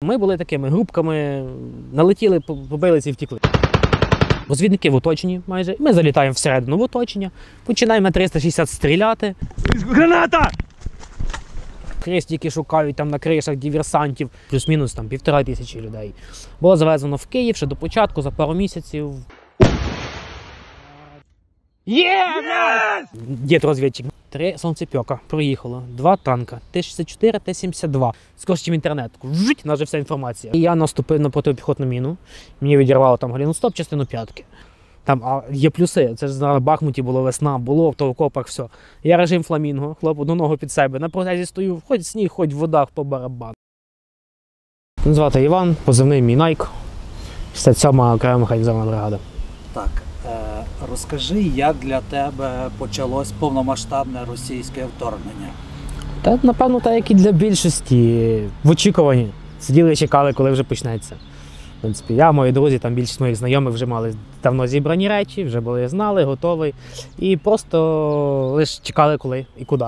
Ми були такими групками, налетіли, побилися і втекли. Розвідники в оточенні майже. Ми залітаємо всередину в оточення, починаємо на 360 стріляти. Граната! Хрестики шукають там на кришах диверсантів. Плюс-мінус там 1500 людей. Було завезено в Київ ще до початку, за пару місяців. Дід розвідчик. 3 сонцепьока проїхало, 2 танка, Т-64, Т-72. Скоріше, ніж інтернет. Жуть, у нас же вся інформація. І я наступив на протипіхотну міну. Мені відірвало там голеностоп, частину п'ятки. Там є плюси, це ж на Бахмуті було весна, було в окопах, все. Я режим фламінго, хлоп, одну ногу під себе. На протезі стою, хоч сніг, хоч в водах по барабану. Мене звати Іван, позивний мій Найк, 67-ма окрема механізована бригада. Так, розкажи, як для тебе почалось повномасштабне російське вторгнення? Та, напевно, так, як і для більшості, в очікуванні. Сиділи і чекали, коли вже почнеться. В принципі, я, мої друзі, там більшість моїх знайомих вже мали давно зібрані речі, вже були знали, готові. І просто лише чекали, коли і куди.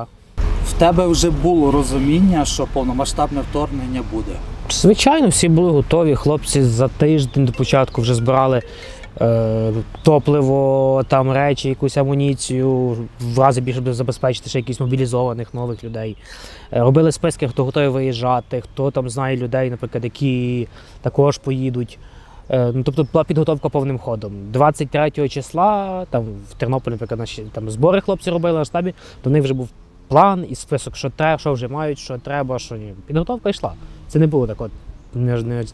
В тебе вже було розуміння, що повномасштабне вторгнення буде? Звичайно, всі були готові. Хлопці за тиждень до початку вже збирали топливо, там речі, якусь амуніцію, в рази більше буде забезпечити ще якісь мобілізованих нових людей. Робили списки, хто готовий виїжджати, хто там знає людей, наприклад, які також поїдуть. Тобто була підготовка повним ходом. 23 числа там, в Тернополі, наприклад, наші там збори хлопці робили на штабі, до них вже був план і список, що треба, що вже мають, що треба, що ні. Підготовка йшла. Це не було так от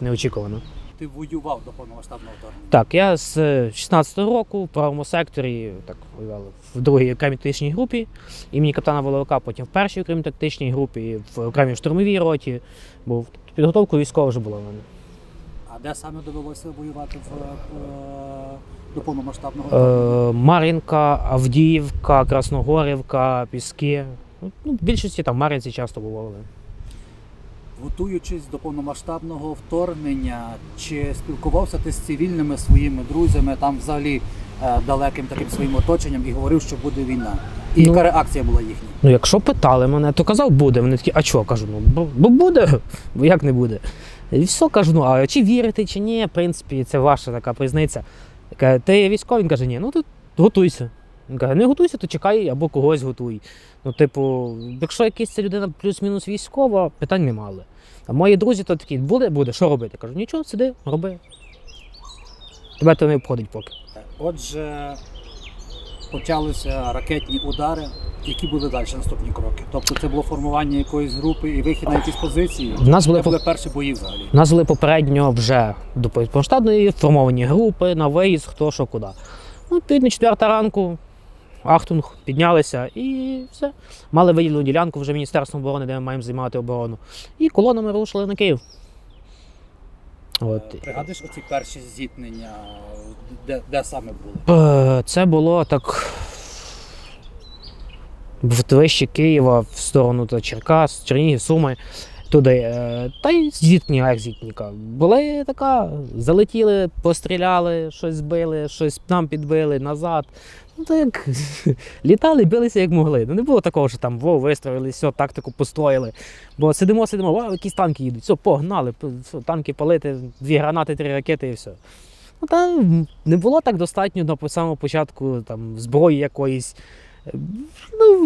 неочікувано. Ти воював до повномасштабного вторгнення? Так, я з 16-го року в правому секторі так, воював в другій окремій тактичній групі імені капітана Воловика, потім в першій окремій тактичній групі, в окремій штурмовій роті. Був. Підготовка військова вже була в мене. А де саме довелося воювати до повномасштабного вторгнення? Мар'їнка, Авдіївка, Красногорівка, Піски. В більшості там в Мар'їнці часто бували. Готуючись до повномасштабного вторгнення, чи спілкувався ти з цивільними своїми друзями, там взагалі далеким таким своїм оточенням і говорив, що буде війна? І яка реакція була їхня? Якщо питали мене, то казав буде. Вони такі, а чого? Кажу, бо буде, бо як не буде. І все, кажу, а чи вірити, чи ні, в принципі, це ваша така призниця. Каже, ти військовий? Він каже, ні, ну ти готуйся. Він каже, не готуйся, то чекай або когось готуй. Якщо якась ця людина плюс-мінус військова, питань не мали. А мої друзі то такі, буде, що робити? Кажу, нічого, сиди, роби. Тебе то не обходить поки. Отже, почалися ракетні удари. Які були далі наступні кроки? Тобто це було формування якоїсь групи і вихід на якісь позиції? Це були перші бої взагалі? У нас були попередньо вже до повномасштабної формовані групи, на виїзд, хто, що, куди. Відповідно, 4 ранку, Ахтунг, піднялися і все. Мали виділену ділянку вже Міністерством оборони, де ми маємо займати оборону. І колонами рушили на Київ. Пригадуєш оці перші зіткнення, де саме були? Це було так вище Києва, в сторону Черкас, Чернігів, Суми, туди. Та й зіткнення, як зіткнення. Були така, залетіли, постріляли, щось збили, щось нам підбили, назад. Так, літали, билися як могли. Не було такого, що там вистроїли, все, тактику построїли. Бо сидимо, якісь танки їдуть, все, погнали, все, танки палити, 2 гранати, 3 ракети і все. Не було так достатньо на самому початку там, зброї якоїсь.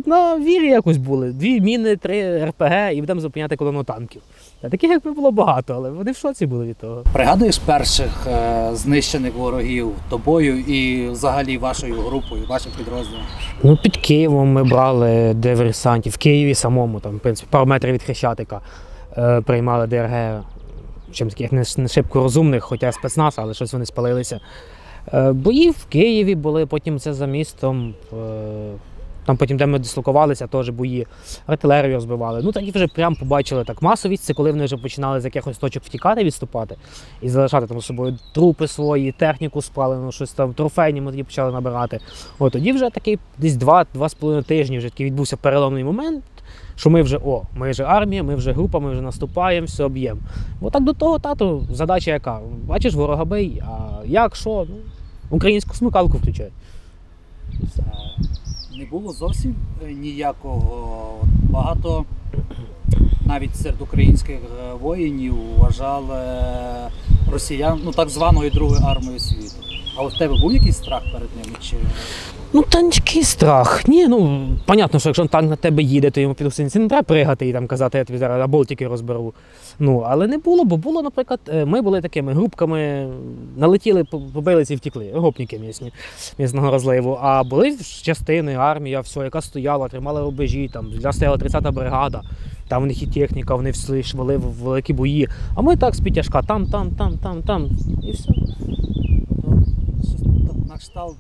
На вірі якось були. 2 міни, 3 РПГ і будемо зупиняти колону танків. Таких як було багато, але вони в шоці були від того. Пригадуєш перших знищених ворогів тобою і взагалі вашою групою, вашим підрозділом? Під Києвом ми брали диверсантів. В Києві самому, там, в принципі, пару метрів від Хрещатика приймали ДРГ. Чим таких не шибко розумних, хоча спецназ, але щось вони спалилися. Бої в Києві були, потім це за містом. Там потім, де ми дислокувалися, теж бої, артилерію розбивали. Так і вже прямо побачили так масовість, це коли вони вже починали з якихось точок втікати, відступати і залишати там з собою трупи свої, техніку спалену, щось там, трофейні ми тоді почали набирати. Тоді вже такий десь 2-2,5 тижні вже такий відбувся переломний момент, що ми вже армія, ми вже група, ми вже наступаємо, все об'ємо. Так до того, тату, задача яка? Бачиш, ворога бий, а як, що? Українську смикалку включай. Не було зовсім ніякого, багато навіть серед українських воїнів вважали росіян, ну, так званою Другою армією світу. А у тебе був якийсь страх перед ними? Чи... Ну, та який страх. Ні, ну, понятно, що якщо танк на тебе їде, то йому під синці не треба пригати і там казати, я тобі зараз болтики розберу. Ну, але не було, бо було, наприклад, ми були такими групками, налетіли, побилися і втекли, гопніки місного розливу. А були частини, армія, все, яка стояла, тримала рубежі, там, стояла 30-та бригада, там у них і техніка, вони йшли в великі бої. А ми так з підтяжка, там, і все. На кшталт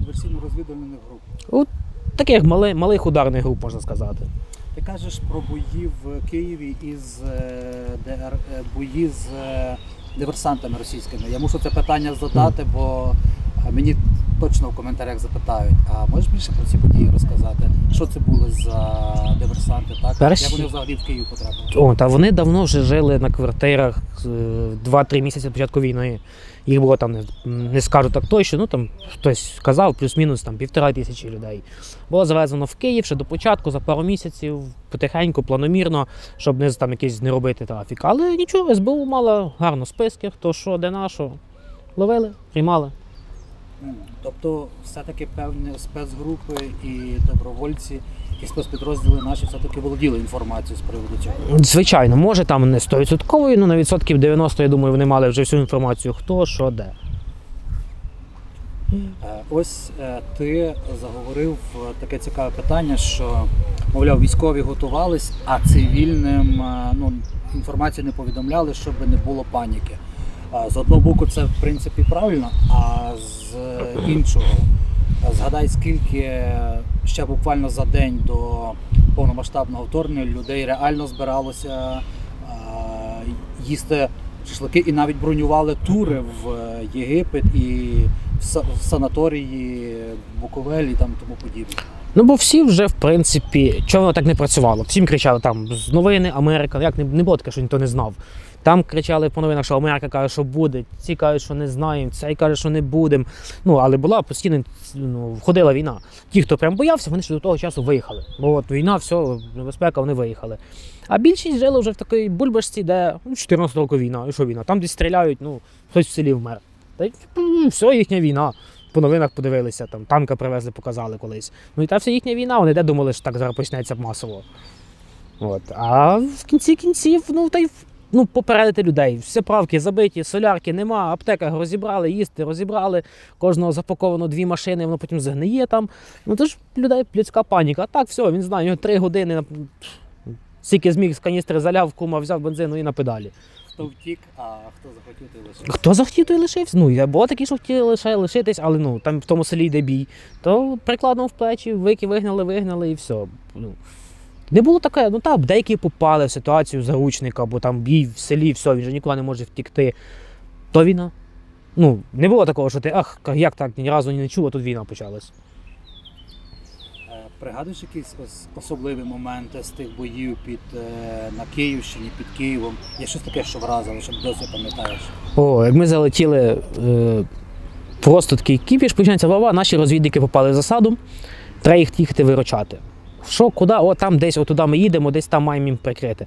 диверсійно-розвідувальних груп. От таких малих ударних груп, можна сказати. Ти кажеш про бої в Києві із бої з диверсантами російськими. Я мушу це питання задати, бо мені точно в коментарях запитають. А можеш більше про ці події розказати? Що це були за диверсанти? Так? Як вони взагалі в Київ потрапили? Та вони давно вже жили на квартирах 2-3 місяці до початку війни. Їх було там, не скажу так точно, ну там хтось сказав, плюс-мінус там 1500 людей. Було завезено в Київ ще до початку, за пару місяців, потихеньку, планомірно, щоб не робити трафік. Але нічого, СБУ мала гарно списки, хто що, де на що. Ловили, приймали. Тобто все-таки певні спецгрупи і добровольці, і спецпідрозділи наші все-таки володіли інформацією з приводу цього? Звичайно, може там не 100%, ну на відсотків 90, я думаю, вони мали вже всю інформацію, хто, що, де. Ось ти заговорив таке цікаве питання, що, мовляв, військові готувались, а цивільним інформацію не повідомляли, щоб не було паніки. З одного боку, це в принципі правильно, а з іншого, згадай, скільки ще буквально за день до повномасштабного вторгнення людей реально збиралося їсти шашлики і навіть бронювали тури в Єгипет і в санаторії Буковель і тому подібне. Ну, бо всі вже, в принципі, чого воно так не працювало? Всім кричали там з новини, Америка, як не було таке, що ніхто не знав. Там кричали по новинах, що Америка каже, що буде, ці кажуть, що не знаємо, цей каже, що не будемо. Ну, але була постійно, входила війна. Ті, хто прям боявся, вони ще до того часу виїхали. Бо от війна, все, небезпека, вони виїхали. А більшість жили вже в такій бульбашці, де 14 року війна, і що війна? Там десь стріляють, хтось в селі вмер. Та все, їхня війна. По новинах подивилися, там танка привезли, показали колись. Ну і та вся їхня війна, вони де думали, що так зараз почнеться масово. От. А в кінці кінців, попередити людей. Всі правки забиті, солярки нема, аптеках розібрали, їсти розібрали, кожного запаковано 2 машини, воно потім загниє там. То ж людей людська паніка. А так, все, він знає, у нього 3 години, скільки зміг з каністри заляв, кума взяв бензину і на педалі. Хто втік, а хто захотів, той лишився. Хто захотів, той лишився. Було такі, що хотіли лишитись, але там в тому селі йде бій. То прикладом в плечі, вигнали і все. Не було таке, деякі попали в ситуацію заручника, бо там бій в селі, все, він же нікуди не може втікти. То війна. Не було такого, що ти, як так, ні разу не чув, а тут війна почалась. Пригадуєш якісь особливі моменти з тих боїв на Київщині, під Києвом? Є щось таке, що вразило, що досі пам'ятаєш? Як ми залетіли, просто такий кіпіш, починається вава, наші розвідники попали в засаду, треба їх їхати виручати. Що, куди? Там десь, туди ми їдемо, десь там маємо їм прикрити.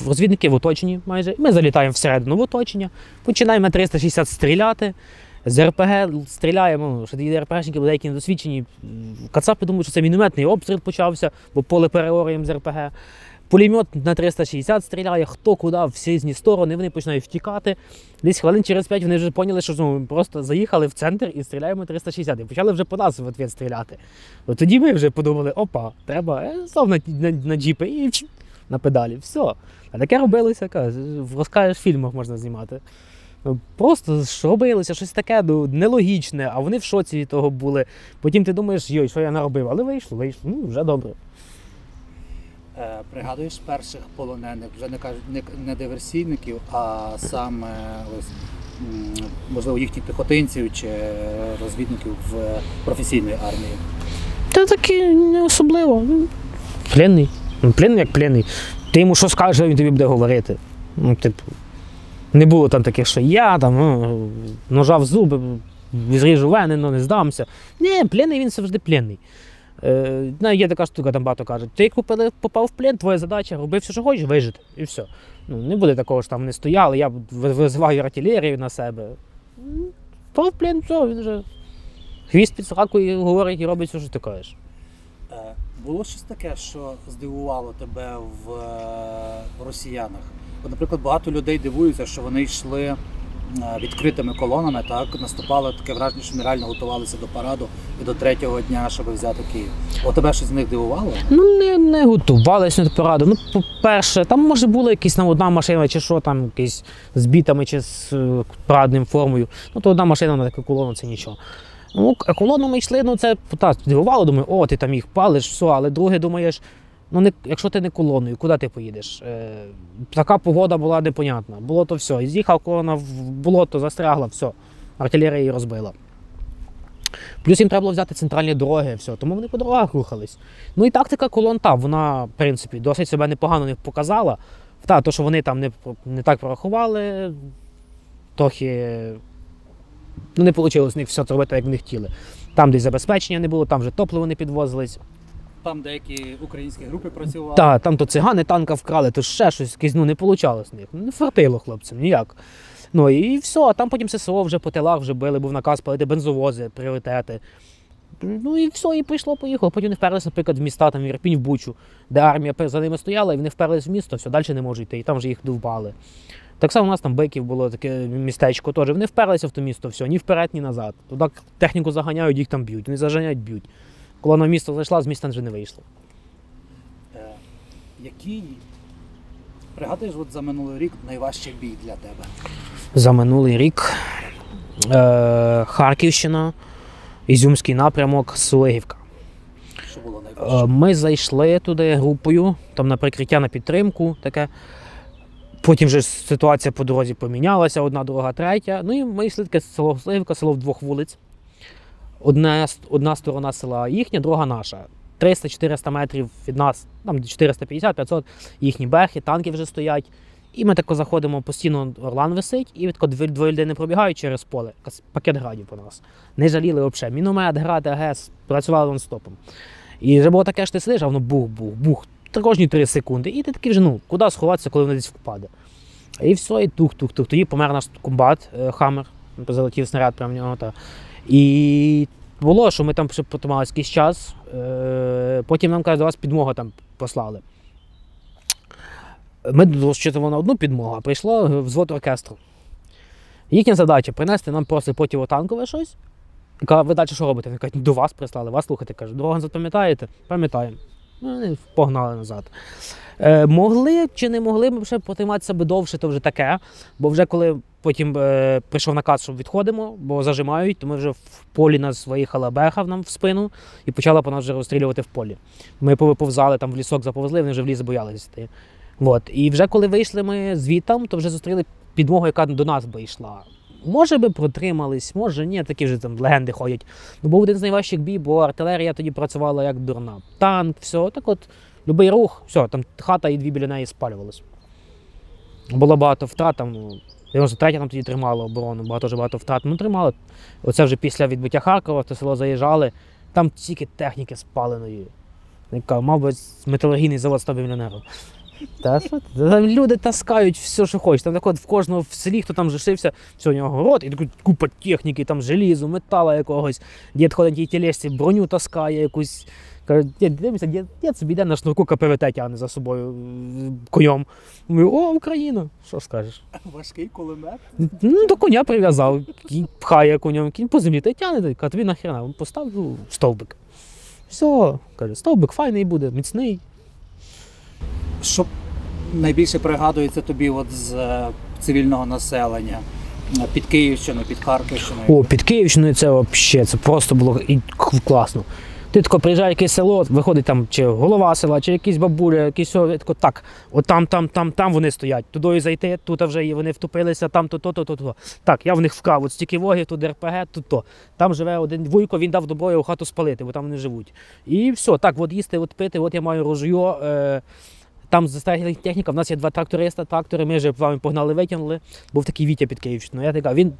Розвідники в оточенні майже, ми залітаємо всередину в оточення, починаємо на 360 стріляти, з РПГ стріляємо, що ті РПГшники деякі недосвідчені. Кацапи думають, що це мінометний обстріл почався, бо поле переорюємо з РПГ. Пулемет на 360 стріляє, хто куди, всі різні сторони, вони починають втікати. Десь хвилин через 5 вони вже поняли, що ми просто заїхали в центр і стріляємо 360. І почали вже по нас в відповідь стріляти. От тоді ми вже подумали, треба знов на джіпи і на педалі, все. А таке робилося, розкажеш, в фільмах можна знімати. Просто що робилося, щось таке нелогічне, а вони в шоці від того були. Потім ти думаєш, що я наробив, але вийшло, вже добре. Пригадуєш перших полонених, вже не диверсійників, а саме, можливо, їхніх піхотинців чи розвідників в професійної армії? Та таки не особливо. Пленний. Пленний як пленний. Ти йому що скажеш, він тобі буде говорити. Не було там таких, що я ножа в зуби, зріжу вени, не здамся. Ні, пленний він завжди пленний. Є така штука, там багато кажуть, ти попав в плен, твоя задача, роби все, що хочеш, вижити, і все. Ну, не буде такого, що там не стояли, я визиваю артилерію на себе. Попав в плен, все, він вже хвіст під сраку і говорить, і робить все, що ти кажеш. Було щось таке, що здивувало тебе в росіянах? От, наприклад, багато людей дивуються, що вони йшли відкритими колонами, так, наступали, таке враження, що нереально готувалися до параду і до третього дня, щоб взяти Київ. От тебе щось з них дивувало? Ну, не готувалися до параду. Ну, по-перше, там може була якась одна машина, чи що там, якась з бітами, чи з парадним формою. Ну, то одна машина на таку колону, це нічого. Ну, колону ми йшли, ну це здивувало, думаю, о, ти там їх палиш, все, але друге думаєш, ну не, якщо ти не колоною, куди ти поїдеш? Така погода була непонятна, було то все, з'їхав колона в болото, застрягла, все, артилерія її розбила. Плюс їм треба було взяти центральні дороги, все, тому вони по дорогах рухались. Ну і тактика колон вона, в принципі, досить себе непогано не показала. То, що вони там не так прорахували, трохи... Ну, не вийшло з них все зробити, як вони хотіли. Там десь забезпечення не було, там вже топливо не підвозились. Там деякі українські групи працювали. Так, там то цигани танка вкрали, то ще щось, не вийшло з них. Не фартило хлопцям, ніяк. Ну і все, а там потім ССО вже по тилах вже били, був наказ палити бензовози, пріоритети. Ну і все, і поїхало. Потім вони вперлися, наприклад, в міста, там в Ірпінь, в Бучу, де армія за ними стояла, і вони вперлись в місто, все, далі не можуть йти, і там вже їх довбали. Так само у нас там Биків було таке містечко теж. Вони вперлися в то місто, все, ні вперед, ні назад. Туди техніку заганяють, їх там б'ють. Вони заганяють, б'ють. Колона в місто зайшла, з міста вже не вийшло. Який, пригадуєш, от за минулий рік найважчий бій для тебе? За минулий рік Харківщина, Ізюмський напрямок, Сулигівка. Що було найважче? Ми зайшли туди групою, там на прикриття, на підтримку таке. Потім вже ситуація по дорозі помінялася, одна, друга, третя. Ну і ми йшли таке село Сливка, село в двох вулиць. Одна сторона села їхня, друга наша. 300-400 метрів від нас, там 450-500, їхні береги, танки вже стоять. І ми тако заходимо, постійно орлан висить, і двоє людей не пробігають через поле. Пакет градів по нас. Не жаліли взагалі. Міномет, град, АГС, працювали нон-стопом. І вже було таке, що ти сидиш, а воно бух-бух-бух. Кожні 3 секунди. І ти такий вже, куди сховатися, коли воно десь впаде. І все, і тух-тух-тух. Тоді помер наш комбат, Хаммер, залетів снаряд прямо в нього. І було, що ми там потрималися якийсь час, потім нам кажуть, до вас підмога там послали. Ми розчитували на одну підмогу, а прийшло взвод оркестру. Їхня задача принести нам просто противотанкове щось. І кажуть, ви далі що робите? Вони кажуть, до вас прислали, вас слухати. Кажуть, дорогу запам'ятаєте? Пам'ятаємо. Ну, погнали назад. Могли чи не могли ми вже потриматися би довше, то вже таке. Бо вже коли потім прийшов наказ, що відходимо, бо зажимають, то ми вже в полі нас виїхала беха нам в спину і почала по нас вже розстрілювати в полі. Ми повзали, там в лісок заповзли, вони вже в ліс боялися йти. От. І вже коли вийшли ми звідтам, то вже зустріли підмогу, яка до нас би йшла. Може би протримались, може ні, такі вже там легенди ходять. Ну, був один з найважчих бій, бо артилерія тоді працювала як дурна. Танк, все, так от, любий рух, все, там хата і 2 біля неї спалювалися. Було багато втрат, там, 93-я нам тоді тримала оборону, багато втрат, ну тримали. Оце вже після відбиття Харкова, в те село заїжджали, там тільки техніки спаленої. Мав би металургійний завод став біля нього. Там люди таскають все, що хочуть. Там так от в кожного в селі, хто там жишився, все, у нього город, і купа техніки, там желізу, метала якогось. Дід ходить тій тележці, броню таскає якусь. Каже, дивимося, дід собі йде на шнурку КПВТ тягне за собою конем. О, Україна, що скажеш? Важкий кулемет? Ну, до коня прив'язав, кінь пхає конем, кінь по землі, та й тягне, а тобі нахрена, поставив стовбик. Все, каже, стовбик файний буде, міцний. Що найбільше пригадується тобі от з цивільного населення? Під Київщиною, під Харківщиною? О, під Київщиною це взагалі, це просто було класно. Ти тако приїжджає в якесь село, виходить там чи голова села, чи якісь бабуля, якісь тако, так, от там вони стоять, туди зайти, тут вже вони втопилися, там то. Так, я в них вкрав, от стільки вогів, тут РПГ, тут то. Там живе один вуйко, він дав добро його хату спалити, бо там вони живуть. І все, так, от їсти, от пити, от я маю ружьо, там застрягла техніка, в нас є 2 трактори, ми вже вами погнали, витягнули, був такий Вітя під Київщиною, я така, він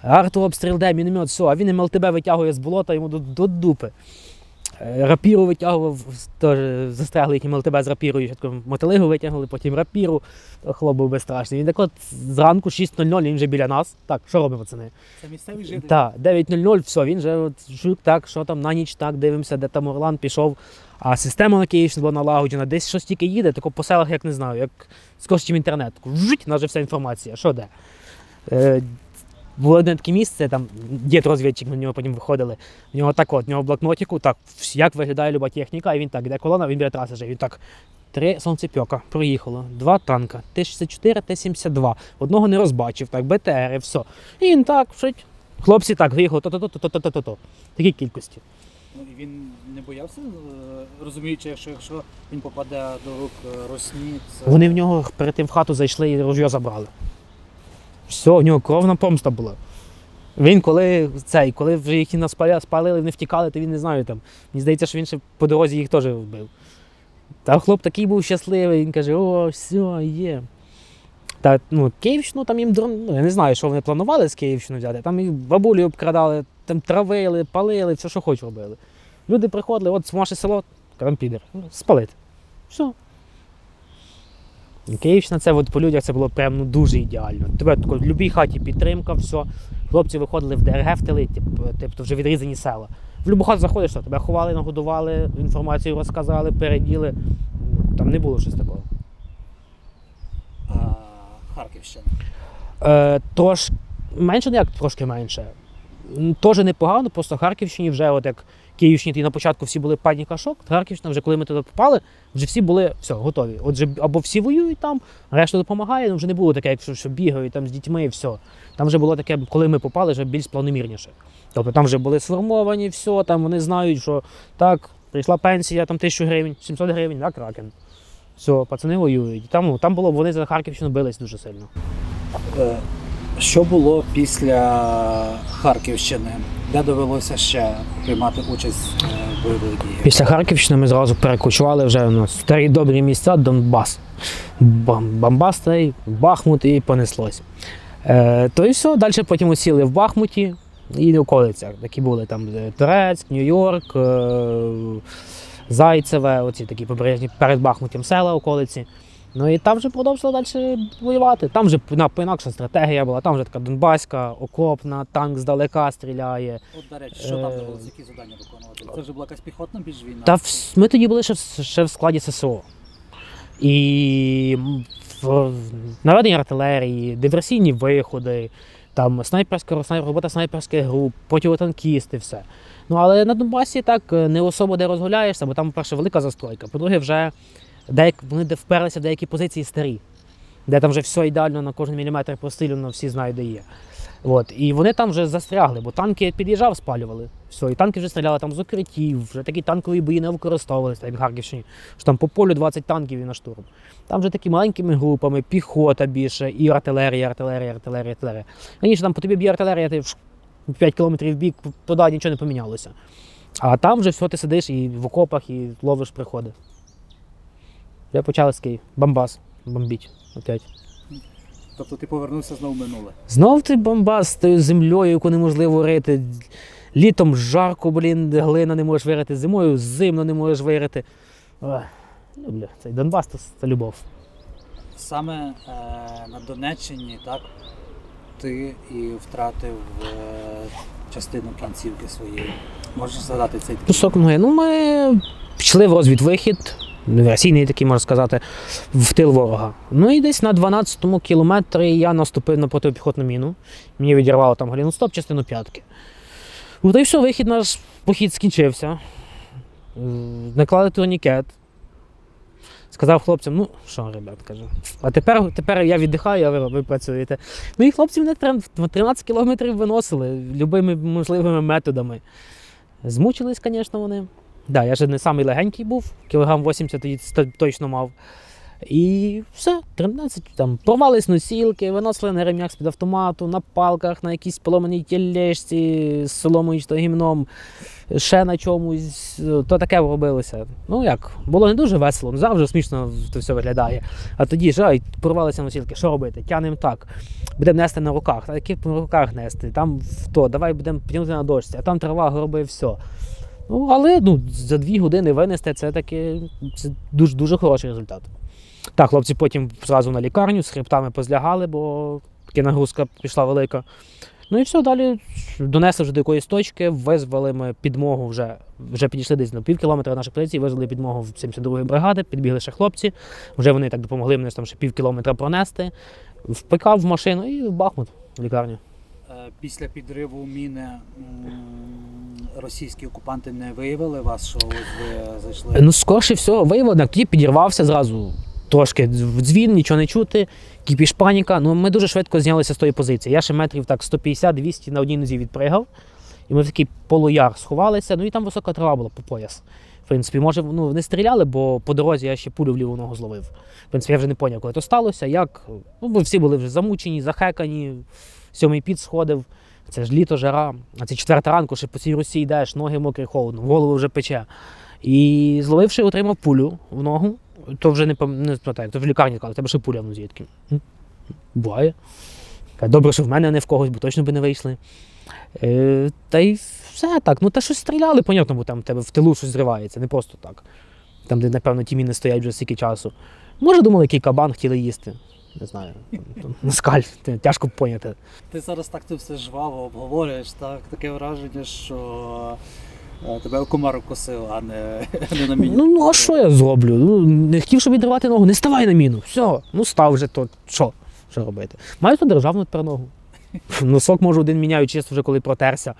артобстріл де, міномет, все, а він МЛТБ витягує з болота йому до дупи. Рапіру витягував, теж застрягли їхні МЛТБ з рапірою, спочатку мотилигу витягнули, потім рапіру, хлоп був безстрашний. Він так от зранку 6:00, він вже біля нас. Так, що робимо, пацани? Це місцеві жителі? Так, 9:00, все, він вже от, жук, так, що там на ніч, так, дивимося, де там Орлан пішов. А система на Київщині була налагоджена, десь щось тільки їде, тако по селах, як не знаю, як скоріше, чим інтернет. Жуть, у нас вже вся інформація, що де. Було одне таке місце, там дід-розвідчик, на нього потім виходили. В нього так от, в нього в блокнотику, так, як виглядає люба техніка, і він так, де колона, він біля траси вже, він так. 3 сонцепьока, проїхало, 2 танка, Т-64, Т-72, одного не розбачив, так, БТРи, все. І він так, шить. Хлопці так, виїхали, то-то-то-то-то-то-то. Такі кількості. Ну, і він не боявся, розуміючи, що якщо він попаде до рук русні, це... Вони в нього перед тим в хату зайшли і ружьо забрали. Все, в нього кровна помста була. Він коли вже їх спалили, вони втікали, то він не знаю там. Мені здається, що він ще по дорозі їх теж вбив. Та хлоп такий був щасливий, він каже, о, все, є. Та, ну, Київщину, там їм, я не знаю, що вони планували з Київщину взяти, там і бабулі обкрадали, там травили, палили, все, що хоч робили. Люди приходили, от в наше село, там підер, спалити. Все. Київщина, це от по людях це було прям ну, дуже ідеально. Тебе в будь-якій хаті підтримка, все. Хлопці виходили в ДРГ в тили, тобто вже відрізані села. В любу хату заходиш, що тебе ховали, нагодували, інформацію розказали, переділи. Там не було щось такого. А Харківщина? Тож, менше, не як трошки менше. Теж непогано, просто Харківщині вже, от як Київщині, на початку всі були панікашок, Харківщина, вже коли ми туди попали, вже всі були все, готові. Отже, або всі воюють там, решта допомагає, вже не було таке, як що бігають там з дітьми і все. Там вже було таке, коли ми попали, вже більш планомірніше. Тобто там вже були сформовані, все, там вони знають, що так, прийшла пенсія, там 1000 гривень, 700 гривень, да, Кракен. Все, пацани воюють. Там було, вони за Харківщину бились дуже сильно. Що було після Харківщини? Де довелося ще приймати участь в бойових діях? Після Харківщини ми зразу перекочували вже на старі добрі місця, Донбас. Бомбас, Бахмут і понеслось. То і все, далі потім осіли в Бахмуті і в околицях. Такі були там Торецьк, Нью-Йорк, Зайцеве, оці такі побережні перед Бахмутом села, околиці. Ну і там вже продовжили далі воювати. Там вже інакша стратегія була, там вже така донбаська, окопна, танк здалека стріляє. От, до речі, що там довелося, які завдання виконувати? Це вже була якась піхотна більш війна? Та ми тоді були ще в складі ССО. І наведення артилерії, диверсійні виходи, там робота снайперських груп, противотанкісти, все. Ну але на Донбасі так не особо де розгуляєшся, бо там, по-перше, велика застройка. По-друге, вже вони вперлися в деякі позиції старі, де там вже все ідеально на кожен міліметр простріляно, всі знають, де є. От. І вони там вже застрягли, бо танки під'їжджав, спалювали. Все, і танки вже стріляли там з укриттів, вже такі танкові бої не використовувалися, так як в Харківщині, що там по полю 20 танків і на штурм. Там вже такі маленькими групами, піхота більше, і артилерія. Раніше там по тобі б'є артилерія, ти 5 кілометрів в бік, туди нічого не помінялося. А там вже все, ти сидиш і в окопах, і ловиш приходи. Вже почали з Києва. Бомбас. Бомбіть. Опять. Тобто ти повернувся знову в минуле? Знов ти Бомбас з тою землею, яку неможливо рити. Літом жарко, глина не можеш вирити, зимою зимно не можеш вирити. Люблю. Цей Донбас – це любов. Саме на Донеччині, так, ти і втратив частину кінцівки своєї. Можеш згадати цей такий? Кусок ноги. Ну, ми пішли в розвідвихід, диверсійний такий, можна сказати, в тил ворога. Ну і десь на 12-му кілометрі я наступив на протипіхотну міну. Мені відірвало там голеностоп, частину п'ятки. Та й все, вихід наш, похід скінчився. Наклали турнікет. Сказав хлопцям, ну що, ребят, кажу, а тепер я віддихаю, а ви працюєте. Ну і хлопці мене 13 кілометрів виносили любими можливими методами. Змучились, звісно, вони. Да, я ж не самий легенький був, кілограм 80 тоді точно мав. І все, 13, там, порвались носілки, виносили на ремнях з-під автомату, на палках, на якійсь поломаній тілешці з соломою чи гімном, ще на чомусь, то таке робилося. Ну як, було не дуже весело, ну завжди смішно це все виглядає. А тоді ж, порвалися носілки, що робити? Тянемо так, будемо нести на руках, а які на руках нести, там давай будемо тягнути на дошці, а там трава, гороби, все. Ну, але за 2 години винести це дуже, дуже хороший результат. Так, хлопці потім зразу на лікарню, з хребтами позлягали, бо така нагрузка пішла велика. Ну і все, далі донесли вже до якоїсь точки, визвали ми підмогу, вже підійшли десь на пів кілометра наших позицій, визвали підмогу в 72-ї бригади, підбігли ще хлопці, вже вони так допомогли мені там ще пів кілометра пронести, в ПК, в машину і в Бахмут, в лікарню. Після підриву міни російські окупанти не виявили вас, що ось ви зайшли? Ну, скорше всього виявили, тоді підірвався зразу. Трошки дзвін, нічого не чути, кіпіш, паніка. Ну, ми дуже швидко знялися з тої позиції. Я ще метрів так 150-200 на одній нозі відпригав. І ми в такий полуяр сховалися, ну і там висока трава була по пояс. В принципі, може, не стріляли, бо по дорозі я ще пулю в ліву ногу зловив. В принципі, я вже не зрозумів, коли то сталося, як. Ну, бо всі були вже замучені, захекані, 7-й піт сходив. Це ж літо, жара. А це 4 ранку, ще по цій Русі йдеш, ноги мокрі, холодно, голову вже пече. І зловивши, отримав пулю в ногу. То вже не пам'ятаю, то в лікарні казали, тебе ще пуля в нозі. Буває. Добре, що в мене, а не в когось, бо точно би не вийшли. Та й все так. Ну, та щось стріляли, понятно, бо там в тебе в тилу щось зривається, не просто так. Там, де, напевно, ті міни стоять вже стільки часу. Може, думали, який кабан хотіли їсти. Не знаю, наскаль, тяжко поняти. Ти зараз так це все жваво обговорюєш, так? Таке враження, що тебе комар укусив, а не на міні. Ну, а що я зроблю? Ну, не хотів, щоб відривати ногу, не ставай на міну. Все, ну став вже, то що? Що робити? Маю тут державну тепер ногу. Носок, може, один міняю чисто вже, коли протерся.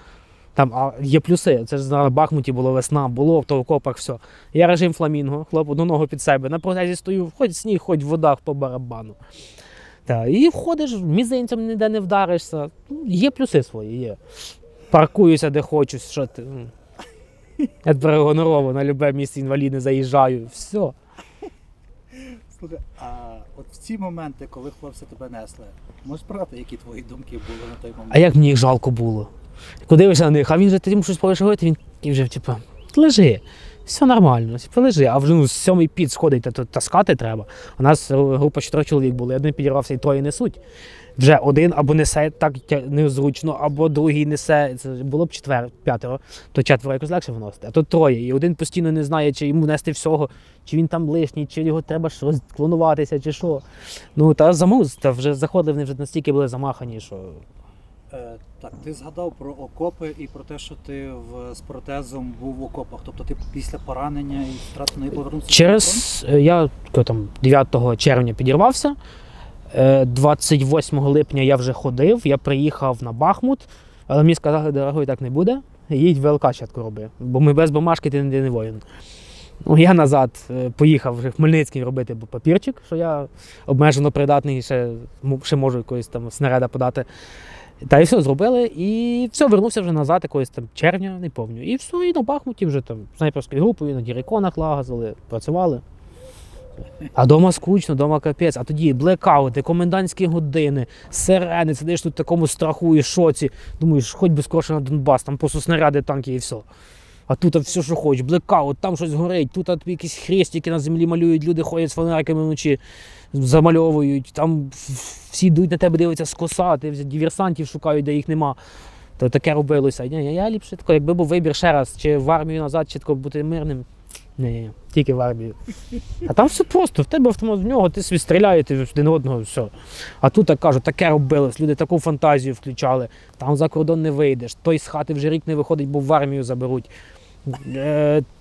Там є плюси. Це ж на Бахмуті було весна, було в окопах, все. Я режим фламінго, хлоп, одну ногу під себе. На протезі стою, хоч сніг, хоч в водах по барабану. Так, і входиш, мізинцем ніде не вдаришся. Є плюси свої, є. Паркуюся, де хочу, що ти. Я тепер гонорово на любе місце інвалідне заїжджаю, все. Слухай, а от в ці моменти, коли хлопці тебе несли, можеш брати, які твої думки були на той момент? А як мені їх жалко було? Коли дивишся на них, а він же ти йому щось повинен говорити, він вже, типу, лежи, все нормально, типу, лежи. А вже з 7-й піт сходить, то таскати треба. У нас група 4 чоловік були, один підірвався і троє несуть. Вже один або несе так незручно, або другий несе, це було б 5, то 4 якось легше виносити, а то 3. І один постійно не знає, чи йому нести всього, чи він там лишній, чи його треба щось клонуватися, чи що. Ну, та вже заходили, вони вже настільки були замахані, що... Так, ти згадав про окопи і про те, що ти з протезом був в окопах. Тобто ти після поранення і втрати ноги повернувся? Я там 9 червня підірвався. 28 липня я вже ходив, я приїхав на Бахмут, але мені сказали, дорогой, так не буде, їдь в ВЛК спочатку роби, бо ми без бумажки ти не воїн. Ну, я назад поїхав вже в Хмельницький робити папірчик, що я обмежено придатний, ще можу якоїсь там снаряда подати. Та і все зробили, і все, вернувся вже назад, якогось там червня, не пам'ятаю. І все, і на Бахмуті вже там снайперською групою, на діреконах лагазили, працювали. А вдома скучно, вдома капець. А тоді блекаути, комендантські години, сирени, сидиш тут в такому страху і шоці. Думаєш, хоч би скорше на Донбас, там просто снаряди, танки і все. А тут все, що хочеш, блекаут, там щось горить, тут якісь хрестики на землі малюють, люди ходять з фонариками вночі, замальовують, там всі йдуть на тебе, дивляться скоса, ти диверсантів шукають, де їх нема. То таке робилося. Я ліпше, якби був вибір ще раз, чи в армію назад, чи бути мирним. Ні, тільки в армію. А там все просто, в тебе автомат, в нього, ти собі стріляєте один одного, все. А тут, так кажуть, таке робилось, люди таку фантазію включали, там за кордон не вийдеш, той з хати вже рік не виходить, бо в армію заберуть.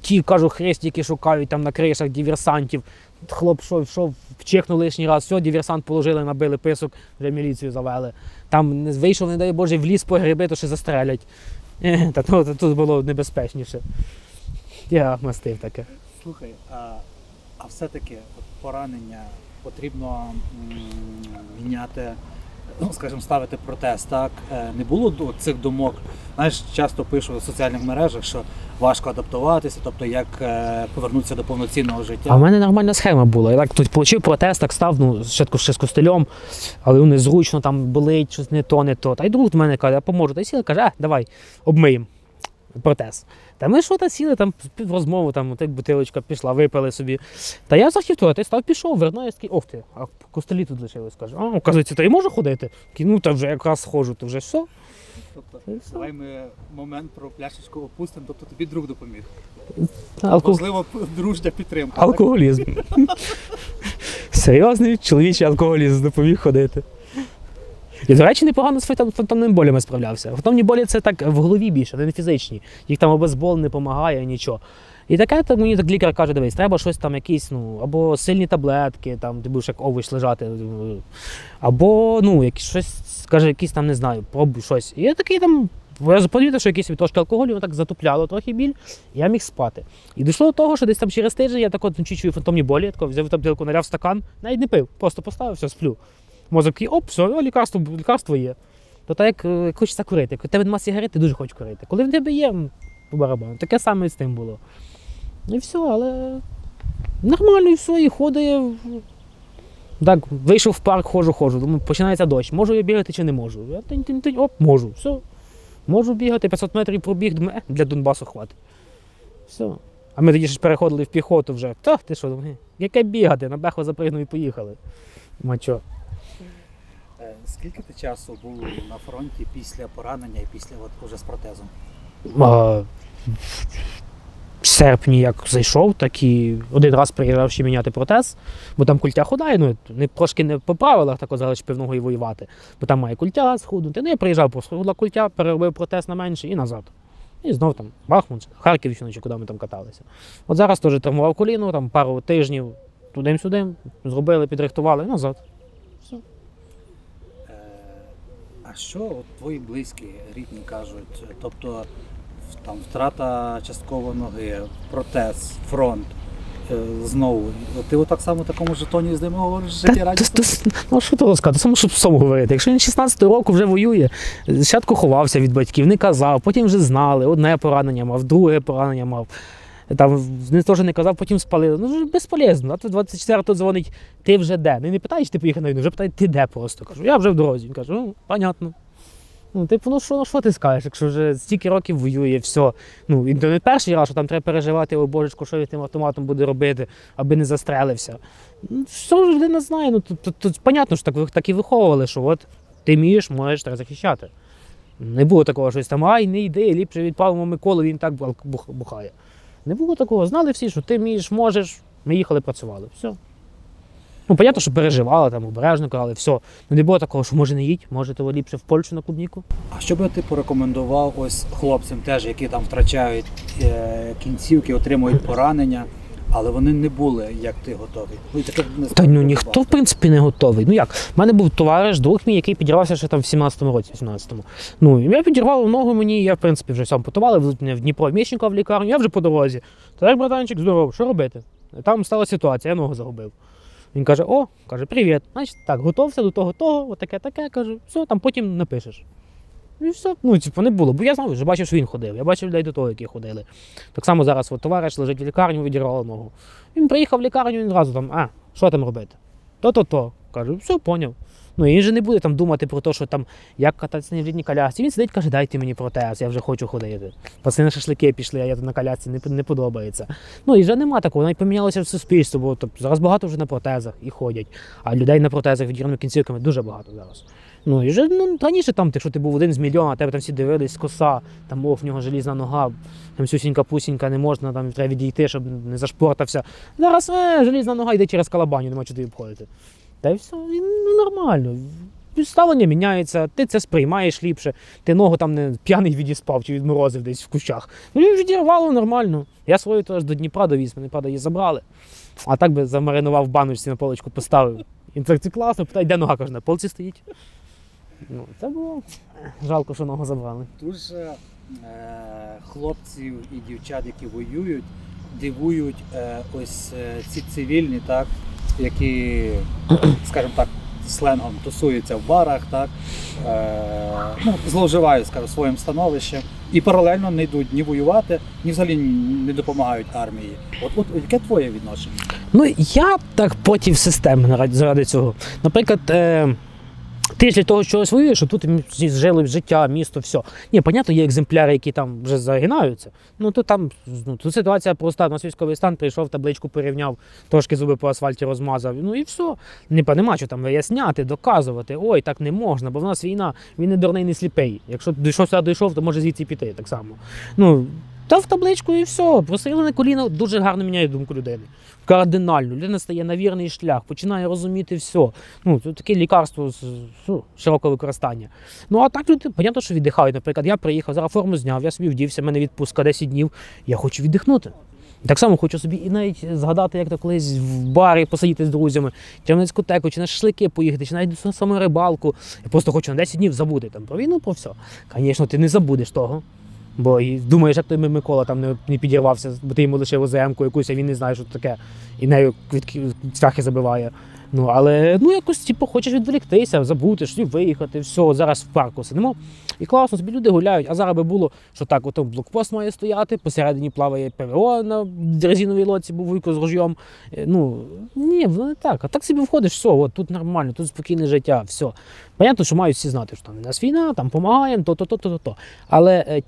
Ті, кажу, хрестики шукають там на кришах диверсантів. Хлоп йшов, вчихнув лишній раз, все, диверсант положили, набили писок, вже міліцію завели. Там вийшов, не дай Боже, в ліс по гриби, то ще застрелять. Та тут було небезпечніше. Я мастив таке. Слухай, а все-таки поранення потрібно міняти, ну, скажімо, ставити протез, так? Не було цих думок? Знаєш, часто пишу в соціальних мережах, що важко адаптуватися, тобто як повернутися до повноцінного життя. А в мене нормальна схема була. Я так тут отримав протез, так став, спочатку ще з костелем, але незручно, там болить, щось не то. Та й друг до мене каже, я поможу. Та й сіли, каже, давай, обмиємо протез. Та ми що-то сіли, там під розмову, там так бутилочка пішла, випили собі. Та я захотів того, ти став, пішов, вернусь, такий, ох ти, а костелі тут лишились, каже, оказується, то і можу ходити? Ну, та вже якраз ходжу, то вже все. Тобто, давай ми момент про пляшечку опустимо, тобто тобі друг допоміг. Алко... Можливо, дружня підтримка. Так? Алкоголізм. Серйозний чоловічий алкоголізм допоміг ходити. І, до речі, непогано з фантомними болями справлявся. Фантомні болі це так в голові більше, не фізичні. Їх там обезбол не допомагає, нічого. І таке, то мені так лікар каже, дивись, треба щось там якісь, або сильні таблетки, там, ти будеш як овоч лежати, або, щось, каже, якісь там, не знаю, пробуй щось. І я такий там, я помітив, що якісь відтошки алкоголю, воно так затупляло трохи біль, і я міг спати. І дійшло до того, що десь там через тиждень я так от вночі чую фантомні болі, тако взяв таблетку, наляв стакан, навіть не пив, просто поставив, все, сплю. Мозок такий, оп, все, лікарство є. То так, як хочеться курити. Коли в тебе нема сигарет, ти дуже хочеш курити. Коли в тебе є, по барабану. Таке саме з тим було. І все, але нормально, і все, і ходить. Так, вийшов в парк, ходжу. Думаю, починається дощ. Можу я бігати чи не можу? Я оп, можу, все. Можу бігати, 500 метрів пробіг, думаю, для Донбасу хватить. Все. А ми тоді ж переходили в піхоту вже. Та, ти що, яке бігати? На беху запригнув і поїхали. Мачо. Скільки ти часу був на фронті після поранення і після вже з протезом? В серпні як зайшов, так і один раз приїжджав ще міняти протез, бо там культя худає, трошки не по правилах так казали, що півного і воювати, бо там має культя схуднути. Я приїжджав, просто худла культя, переробив протез на менше і назад. І знов там Бахмут, Харківщина, чи куди ми там каталися. От зараз теж травмував коліно, там пару тижнів туди-сюди, зробили, підрихтували і назад. Все. А що твої близькі, рідні кажуть? Тобто там втрата частково ноги, протез, фронт, знову. Ти отак само в такому жетоні з ними говориш, життя радісно? Ну, що ти розказати? Само, щоб сам говорити. Якщо він 16 року вже воює, спочатку ховався від батьків, не казав, потім вже знали, одне поранення мав, друге поранення мав. Там не теж не казав, потім спалили. Вже безполезно. А то 24-го дзвонить, ти вже де? Не питаєш, ти поїхав на війну, вже питає, ти де просто. Кажу, я вже в дорозі. Він каже, понятно. Що ти скажеш, якщо вже стільки років воює, все. І не перший раз, що там треба переживати, о божечко, що він тим автоматом буде робити, аби не застрелився. Все ж людина знає, тут понятно, що так і виховували, що от ти вмієш, можеш, треба захищати. Не було такого, щось там, не йди, ліпше відправимо Миколу, він так бухає. Не було такого, знали всі, що ти вмієш, можеш, ми їхали, працювали, все. Понятно, що переживали, там, обережно казали, все. Не було такого, що може не їдь, може того ліпше в Польщу на клубніку. А що би ти порекомендував ось хлопцям теж, які там втрачають кінцівки, отримують поранення, але вони не були, як ти, готові? Та ніхто, в принципі, не готовий. В мене був товариш, друг мій, який підірвався ще там в 17-му році, 18-му. Я підірвав ногу мені, я, в принципі, вже сам потували, в Дніпро Міщенка в лікарню, я вже по дорозі. Так, братанчик, здоров, що робити? Там стала ситуація, я ногу загубив. Він каже, привіт, значить так, готовся до того, отаке, каже, все, там потім напишеш. І все, не було, бо я знав, вже бачив, що він ходив, я бачив людей до того, які ходили. Так само зараз товариш лежить в лікарні, відірвало ногу. Він приїхав в лікарню, він одразу там, що там робити? То. Каже, все, поняв. Він же не буде там думати про те, що там, як кататися на інвалідній колясці. Він сидить, каже, дайте мені протез, я вже хочу ходити. Пацани на шашлики пішли, а я тут на колясці, не подобається. І вже нема такого, навіть помінялося в суспільство, бо зараз багато вже на протезах і ходять. А людей на протезах відірваними кінцівками дуже багато зараз. І вже раніше там, якщо ти був один з мільйона, тебе там всі дивились, коса, там в нього желізна нога, там сюсінька-пусінька, не можна, там треба відійти, щоб не зашпортався. Зараз желізна нога йде через калабаню, нема чого обходити. Та й все, нормально. Ставлення міняється, ти це сприймаєш ліпше, ти ногу там не п'яний відіспав чи відморозив десь в кущах. Відірвало нормально. Я свою теж до Дніпра довіз, мене, правда, її забрали. А так би замаринував в баночці, на полочку поставив. І це класно, питає, де нога, каже, на полці стоїть. Це було жалко, що ногу забрали. Дуже хлопців і дівчат, які воюють, дивують ось ці цивільні, так, які, скажімо так, сленгом тусуються в барах, так, зловживають, скажімо, своїм становищем і паралельно не йдуть ні воювати, ні взагалі не допомагають армії. От яке твоє відношення? Я так проти системи заради цього. Наприклад, Ти ж для того чогось воюєш, що тут жили життя, місто, все. Ні, понятно, є екземпляри, які там вже загинаються. Ну, то там, тут ситуація проста. У нас військовий стан, прийшов, табличку порівняв, трошки зуби по асфальті розмазав. Ну і все. Нема що там виясняти, доказувати. Ой, так не можна, бо в нас війна, він не дурний, не сліпий. Якщо дійшов, то може звідси піти так само. Ну, та в табличку і все. Прострілене коліно дуже гарно міняє думку людини. Кардинально. Людина стає на вірний шлях, починає розуміти все. Ну, це таке лікарство з широкого використання. Ну, а так люди, понятно, що віддихають. Наприклад, я приїхав, зараз форму зняв, я собі вдівся, в мене відпустка 10 днів. Я хочу віддихнути. Так само хочу собі і навіть згадати, як то колись в барі посидіти з друзями, чи на дискотеку, чи на шашлики поїхати, чи навіть на саму рибалку. Я просто хочу на 10 днів забути там про війну, про все. Звісно, ти не забудеш того. Бо і думаєш, як той Микола там не підірвався, бо ти йому лишив ОЗМ-ку якусь, а він не знає, що це таке. І нею страхи забиває. Ну, але якось типу, хочеш відволіктися, забути, що виїхати, все, зараз в парку сидимо. І класно, собі люди гуляють. А зараз би було, що так, ото блокпост має стояти, посередині плаває ПВО на резиновій лодці, був вуйко з ружьом. Ну, ні, воно не так. А так собі входиш, все, от, тут нормально, тут спокійне життя, все. Понятно, що мають всі знати, що там у нас війна, там допомагаємо, то. Але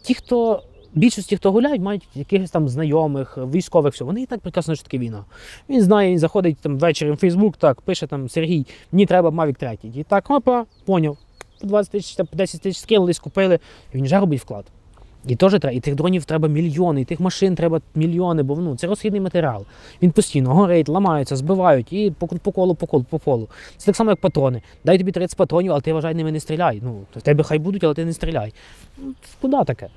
більшості, хто гуляють, мають якихось там знайомих, військових, все. Вони і так прекрасно, що таке війна. Він знає, він заходить там ввечері в Фейсбук, так, пише там Сергій, мені треба Mavic 3. І так, опа, поняв. По 20 тисяч, по 10 тисяч скинулись, купили, і він вже робить вклад. І теж треба, і тих дронів треба мільйони, і тих машин треба мільйони, бо це розхідний матеріал. Він постійно горить, ламаються, збивають, і по колу. Це так само, як патрони. Дай тобі 30 патронів, але ти, вважай, ними не стріляй. Ну, в тебе хай будуть, але ти не стріляй. Куди таке?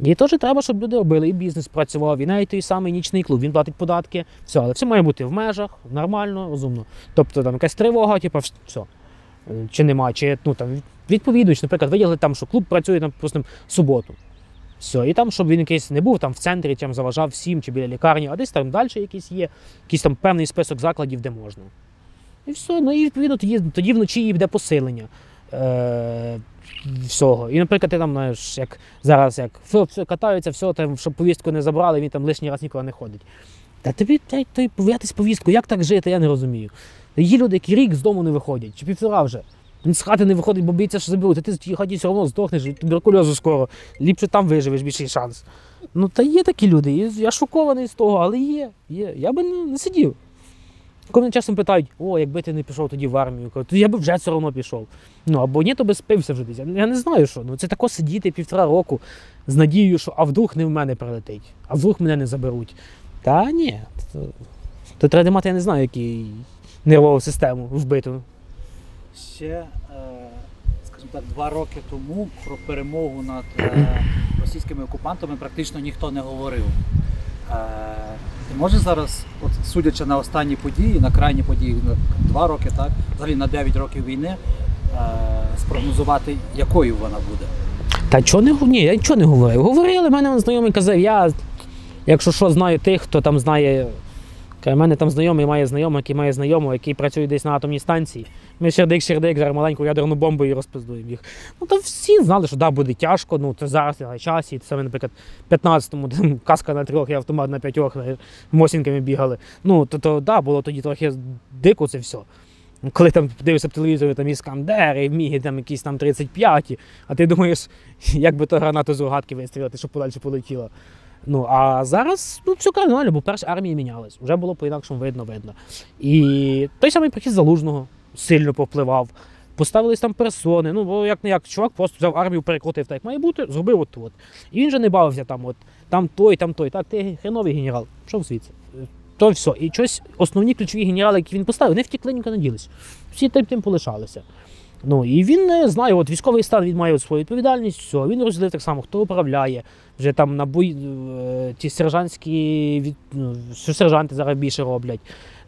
І теж треба, щоб люди робили, і бізнес працював, і навіть той самий нічний клуб, він платить податки, все, але все має бути в межах, нормально, розумно. Тобто там якась тривога, типу, все. Чи немає, чи там відповідно, наприклад, виділи там, що клуб працює там, припустимо, суботу. Все, і там, щоб він якийсь не був там в центрі, чим заважав всім, чи біля лікарні, а десь там далі якийсь є, якийсь там певний список закладів, де можна. І все, ну і відповідно тоді вночі буде посилення. Всього. І, наприклад, ти там, знаєш, як зараз, як все катаються, все, там, щоб повістку не забрали, він там лишній раз ніколи не ходить. Та тобі пов'ятись повістку, як так жити, я не розумію. Є люди, які рік з дому не виходять, чи півтора вже. Він з хати не виходить, бо боїться, що заберуть, а ти в тій хаті все одно здохнеш, від туберкульозу скоро, ліпше там виживеш, більший шанс. Ну, та є такі люди, я шокований з того, але є. Я би не сидів. Коли мене часом питають, якби ти не пішов тоді в армію, то я би вже все одно пішов. Ну, або ні, то би спився вже десь. Я не знаю, що. Ну, це тако сидіти 1,5 року з надією, що а вдруг не в мене прилетить, а вдруг мене не заберуть. Та ні. То треба мати, я не знаю, який нервову систему вбиту. Ще, скажімо так, 2 роки тому про перемогу над російськими окупантами практично ніхто не говорив. Ти можеш зараз, от, судячи на останні події, на крайні події, 2 роки, так, взагалі на 9 років війни, спрогнозувати, якою вона буде? Та ні, я нічого не говорив. Говорили, мене знайомий казав, я, якщо що, знаю тих, хто там знає. У мене там знайомий має знайомого, який працює десь на атомній станції. Ми щердик, зараз маленьку ядерну бомбу і розпиздуємо їх. Ну, то всі знали, що буде тяжко, ну, це зараз на часі. Це ми, наприклад, в 15-му, там, каска на 3 і автомат на 5, мосінками бігали. Ну, було тоді трохи дико це все. Коли там дивишся по телевізору, там Іскандери, Міги, там якісь там 35-ті, а ти думаєш, як би то гранату з рогатки вистрілити, щоб подальше полетіло. Ну, а зараз все кардинально, бо перші армії мінялись. Вже було по-інакшому видно. І той самий прихід Залужного сильно повпливав. Поставились там персони, бо як чувак просто взяв армію, перекрутив так, як має бути, зробив от. І він же не бавився там той. Так, ти хреновий генерал, пішов звідси. То все. І щось основні ключові генерали, які він поставив, не втекли, нікуди не ділись. Всі тим полишалися. Ну, і він знає, військовий стан, він має свою відповідальність, все, він розділив так само, хто управляє, вже там ті сержантські, що сержанти зараз більше роблять.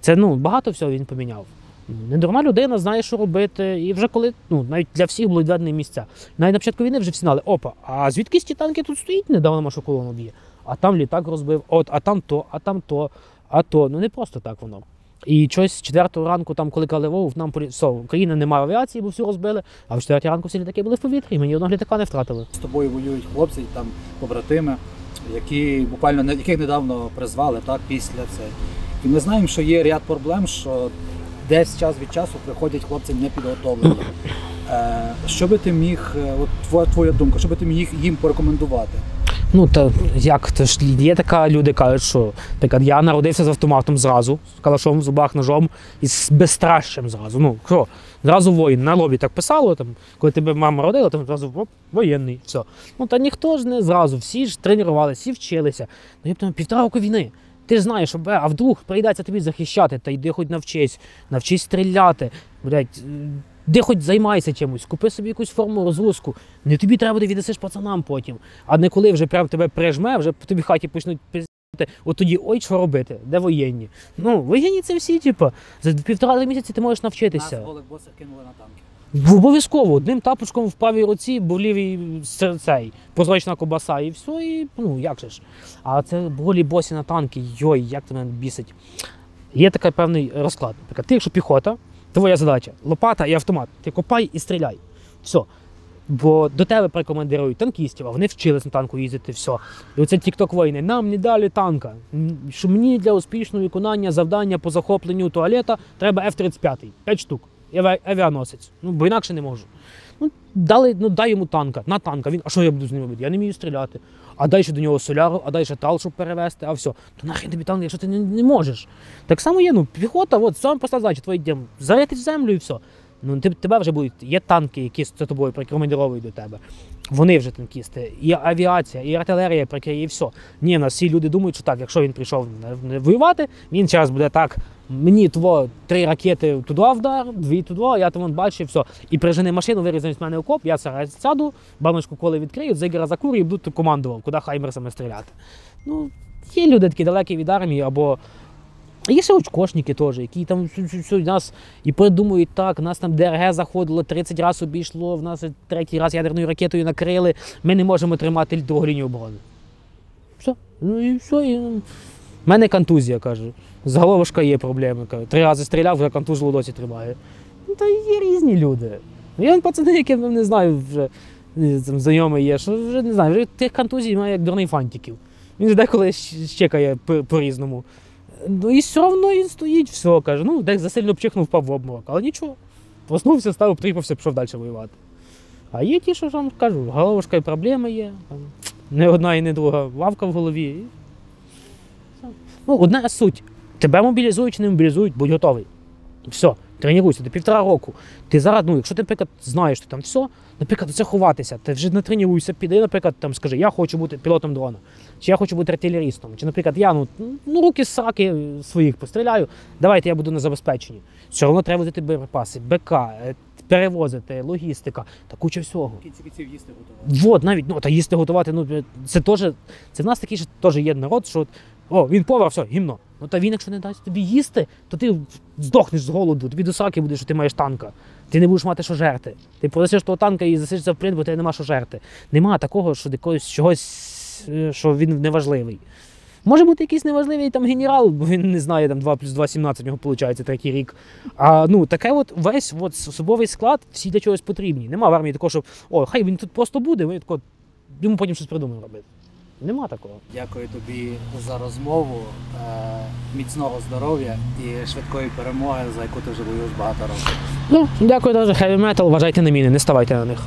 Це, багато всього він поміняв. Недурна людина знає, що робити, і вже коли, навіть для всіх було відведені місця. Навіть на початку війни вже всі знали, а звідкись ті танки тут стоїть, недавно нашу колону б'є, а там літак розбив, а там то, не просто так воно. І щось 4 ранку, там, коли казали, нам Україна немає авіації, бо всю розбили, а в 4 ранку всі літаки були в повітрі, і ми ні одного літака не втратили. З тобою воюють хлопці, там, побратими, яких недавно призвали, так, після цього. І ми знаємо, що є ряд проблем, що десь час від часу приходять хлопці непідготовлені. Що би ти міг, от твоя думка, що би ти міг їм порекомендувати? Ну, та як, то ж є така, люди кажуть, що я народився з автоматом зразу, з калашом в зубах, ножом і з безстрашчям зразу. Ну, що, зразу воїн, на лобі так писало, там, коли тебе мама родила, там зразу оп, воєнний, все. Ну, та ніхто ж не зразу, всі ж тренувалися, всі вчилися. Ну, тобто, 1,5 року війни. Ти ж знаєш, що, а вдруг прийдеться тобі захищати, та йди хоч навчись стріляти, блядь, де хоч займайся чимось, купи собі якусь форму розгрузку. Не тобі треба буде віддасиш пацанам потім. А не коли вже прям тебе прижме, вже по тобі в хаті почнуть пиздити, от тоді, ой, що робити, де воєнні? Ну, воєнні це всі, типу, за 1,5 місяці ти можеш навчитися. Нас голих босих кинули на танки. Обов'язково, одним тапочком в правій руці, бо в лівій цей, прозрачна кобаса і все, і, ну, як же ж. А це голі босі на танки, йой, як це мене бісить. Є такий певний розклад. Наприклад, ти, якщо піхота, твоя задача – лопата і автомат. Ти копай і стріляй. Все. Бо до тебе прикомандирують танкістів, а вони вчились на танку їздити, все. І оце тік-ток-війни. Нам не дали танка. Що мені для успішного виконання завдання по захопленню туалета треба F-35. 5 штук. Авіаносець. Ну, бо інакше не можу. Ну, дай йому танка. На танка. Він, а що я буду з ним робити? Я не вмію стріляти. А дай ще до нього соляру, а дай ще тал, щоб перевезти, а все. То нахрен тобі танк, якщо ти не можеш. Так само є, ну, піхота, от, саме проста задача, твої дім, зарити в землю і все. Ну, тебе вже будуть, є танки, які за тобою прикомандировують до тебе. Вони вже танкісти. І авіація, і артилерія прикриє, і все. Ні, в нас всі люди думають, що так, якщо він прийшов воювати, він зараз буде так, мені 3 ракети туди вдар, 2 туди, я там бачу, і все. І прижени машину, вирізають з мене окоп, я зараз сяду, баночку коли відкрию, зигера закурю і буду командував, куди хаймерсами стріляти. Ну, є люди такі далекі від армії, або є ще очкошники теж, які там нас і придумують так, нас там ДРГ заходило, 30 разів обійшло, в нас 3-й раз ядерною ракетою накрили, ми не можемо тримати другу лінію оборони. Все. Ну і все. В мене контузія, кажу. З головушка є проблеми. Кажу. 3 рази стріляв, вже контузило досі тримає. Ну, та є різні люди. Є пацани, які, не знаю, вже там, знайомий є, що вже не знаю, вже тих контузій має як дурний фантиків. Він ж деколи щекає по-різному. Ну і все одно він стоїть, все, каже, ну, десь засильно пчихнув, впав в обморок, але нічого. Проснувся, став, приїхався, пішов далі воювати. А є ті, що вам кажу, головушка і проблеми є, там, не одна і не друга, лавка в голові. Ну, одна суть, тебе мобілізують чи не мобілізують, будь готовий. Все, тренуйся, ти 1,5 року. Ти зараз, ну, якщо ти, наприклад, знаєш, що там все, наприклад, це ховатися, ти вже не тренуйся, піди, наприклад, там, скажи, я хочу бути пілотом дрона, чи я хочу бути артилерістом, чи, наприклад, я, ну руки з сраки своїх постріляю, давайте я буду на забезпеченні. Все одно треба возити боєприпаси, БК, перевозити, логістика, та куча всього. В кінці кінців їсти готувати. Вот, навіть, ну, та їсти готувати, ну, це теж, це в нас такий ж теж є народ, що, о, він повар, все, гімно. Ну, та він, якщо не дасть тобі їсти, то ти здохнеш з голоду, тобі до сраки буде, що ти маєш танка. Ти не будеш мати що жерти. Ти полетиш того танка і засишся в плен, бо тебе нема що жерти. Нема такого, що якогось чогось, що він неважливий. Може бути якийсь неважливий там генерал, бо він не знає, там 2 + 2 = 17, у нього виходить 3-й рік. А ну, таке от весь особовий склад, всі для чогось потрібні. Нема в армії такого, що, о, хай він тут просто буде, ми тако, йому потім щось придумаємо робити. Нема такого. Дякую тобі за розмову, міцного здоров'я і швидкої перемоги, за яку ти вже воюєш багато років. Ну, дякую дуже, heavy metal, вважайте на міни, не ставайте на них.